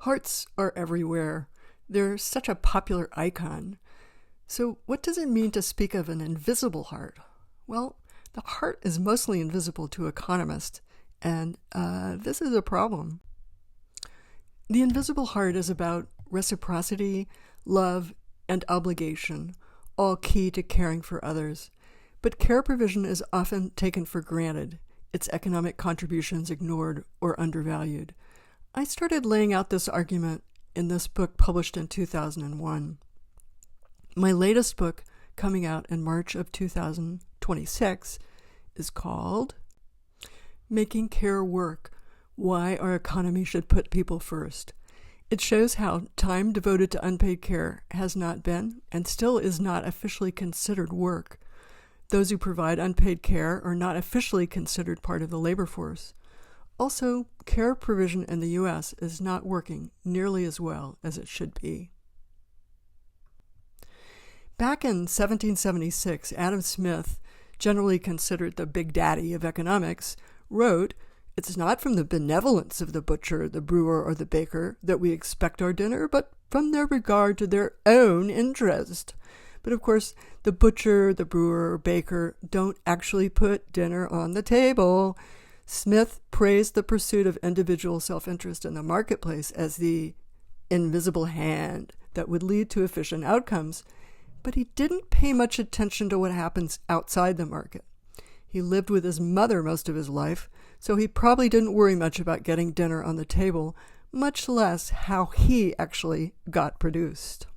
Hearts are everywhere. They're such a popular icon. So what does it mean to speak of an invisible heart? Well, the heart is mostly invisible to economists, and this is a problem. The invisible heart is about reciprocity, love, and obligation, all key to caring for others. But care provision is often taken for granted, its economic contributions ignored or undervalued. I started laying out this argument in this book published in 2001. My latest book, coming out in March of 2026, is called Making Care Work: Why Our Economy Should Put People First. It shows how time devoted to unpaid care has not been and still is not officially considered work. Those who provide unpaid care are not officially considered part of the labor force. Also, care provision in the U.S. is not working nearly as well as it should be. Back in 1776, Adam Smith, generally considered the big daddy of economics, wrote, "It's not from the benevolence of the butcher, the brewer, or the baker that we expect our dinner, but from their regard to their own interest." But of course, the butcher, the brewer, or baker don't actually put dinner on the table. Smith praised the pursuit of individual self-interest in the marketplace as the invisible hand that would lead to efficient outcomes, but he didn't pay much attention to what happens outside the market. He lived with his mother most of his life, so he probably didn't worry much about getting dinner on the table, much less how he actually got produced.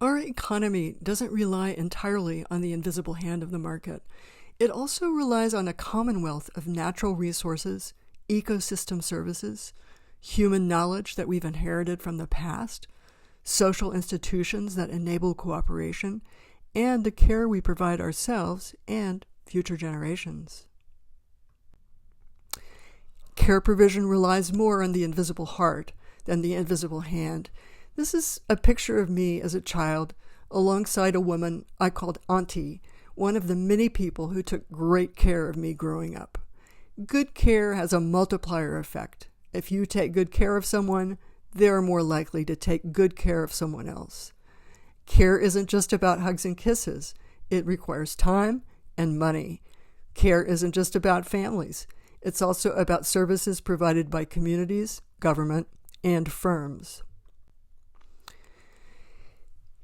Our economy doesn't rely entirely on the invisible hand of the market. It also relies on a commonwealth of natural resources, ecosystem services, human knowledge that we've inherited from the past, social institutions that enable cooperation, and the care we provide ourselves and future generations. Care provision relies more on the invisible heart than the invisible hand. This is a picture of me as a child alongside a woman I called Auntie, one of the many people who took great care of me growing up. Good care has a multiplier effect. If you take good care of someone, they're more likely to take good care of someone else. Care isn't just about hugs and kisses. It requires time and money. Care isn't just about families. It's also about services provided by communities, government, and firms.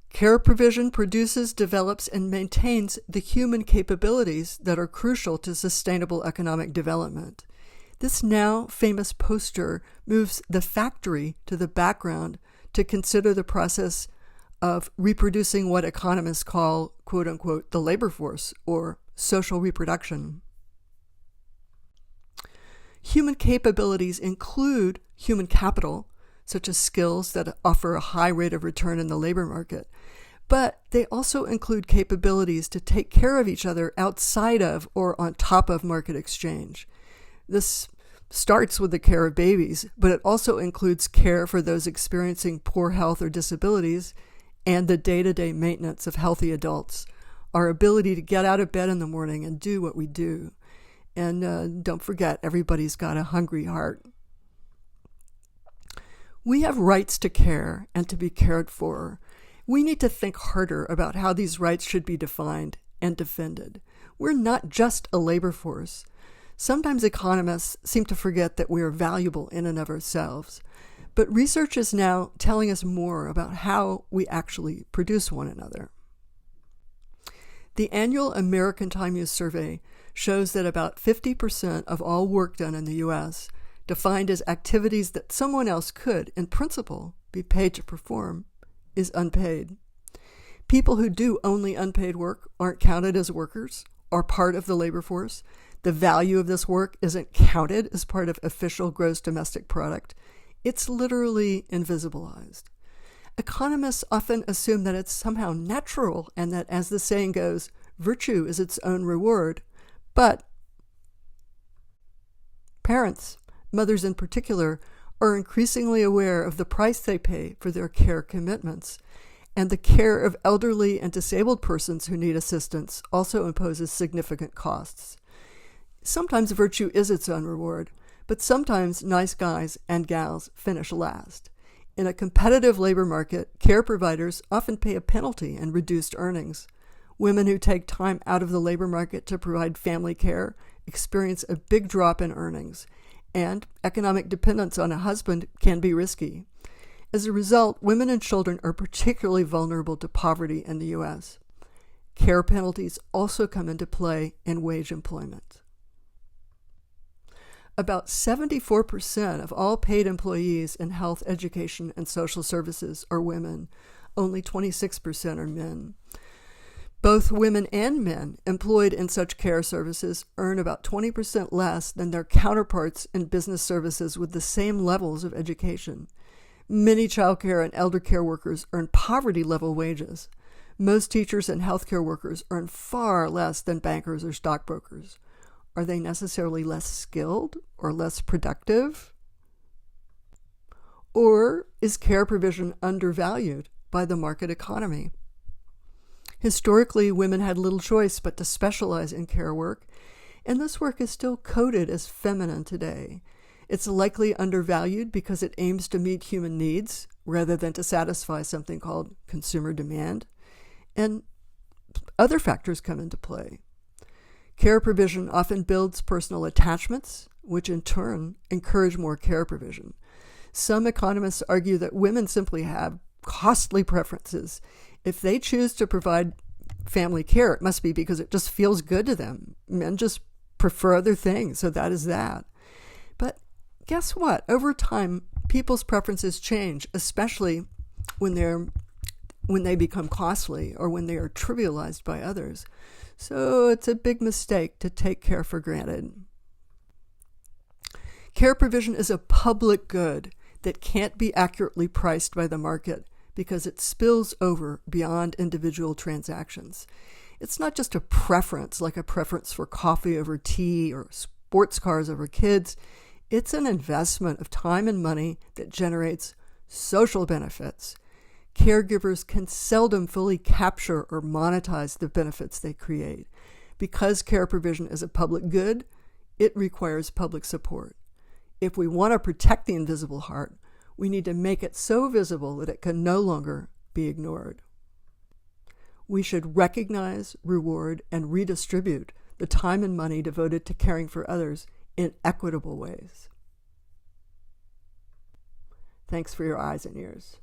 Care provision produces, develops, and maintains the human capabilities that are crucial to sustainable economic development. This now famous poster moves the factory to the background to consider the process of reproducing what economists call, quote unquote, the labor force or social reproduction. Human capabilities include human capital, such as skills that offer a high rate of return in the labor market, but they also include capabilities to take care of each other outside of or on top of market exchange. This starts with the care of babies, but it also includes care for those experiencing poor health or disabilities and the day-to-day maintenance of healthy adults, our ability to get out of bed in the morning and do what we do. And don't forget, everybody's got a hungry heart. We have rights to care and to be cared for. We need to think harder about how these rights should be defined and defended. We're not just a labor force. Sometimes economists seem to forget that we are valuable in and of ourselves. But research is now telling us more about how we actually produce one another. The annual American Time Use Survey shows that about 50% of all work done in the U.S., defined as activities that someone else could, in principle, be paid to perform, is unpaid. People who do only unpaid work aren't counted as workers or part of the labor force. The value of this work isn't counted as part of official gross domestic product. It's literally invisibilized. Economists often assume that it's somehow natural and that, as the saying goes, virtue is its own reward. But parents, mothers in particular, are increasingly aware of the price they pay for their care commitments, and the care of elderly and disabled persons who need assistance also imposes significant costs. Sometimes virtue is its own reward, But sometimes nice guys and gals finish last. In a competitive labor market, care providers often pay a penalty and reduced earnings. Women who take time out of the labor market to provide family care experience a big drop in earnings, and economic dependence on a husband can be risky. As a result, women and children are particularly vulnerable to poverty in the U.S. Care penalties also come into play in wage employment. About 74% of all paid employees in health, education, and social services are women. Only 26% are men. Both women and men employed in such care services earn about 20% less than their counterparts in business services with the same levels of education. Many childcare and elder care workers earn poverty-level wages. Most teachers and healthcare workers earn far less than bankers or stockbrokers. Are they necessarily less skilled or less productive? Or is care provision undervalued by the market economy? Historically, women had little choice but to specialize in care work, and this work is still coded as feminine today. It's likely undervalued because it aims to meet human needs rather than to satisfy something called consumer demand. And other factors come into play. Care provision often builds personal attachments, which in turn encourage more care provision. Some economists argue that women simply have costly preferences. If they choose to provide family care, it must be because it just feels good to them. Men just prefer other things, so that is that. But guess what? Over time, people's preferences change, especially when they become costly or when they are trivialized by others. So it's a big mistake to take care for granted. Care provision is a public good that can't be accurately priced by the market because it spills over beyond individual transactions. It's not just a preference, like a preference for coffee over tea or sports cars over kids. It's an investment of time and money that generates social benefits. Caregivers can seldom fully capture or monetize the benefits they create. Because care provision is a public good, it requires public support. If we want to protect the invisible heart, we need to make it so visible that it can no longer be ignored. We should recognize, reward, and redistribute the time and money devoted to caring for others in equitable ways. Thanks for your eyes and ears.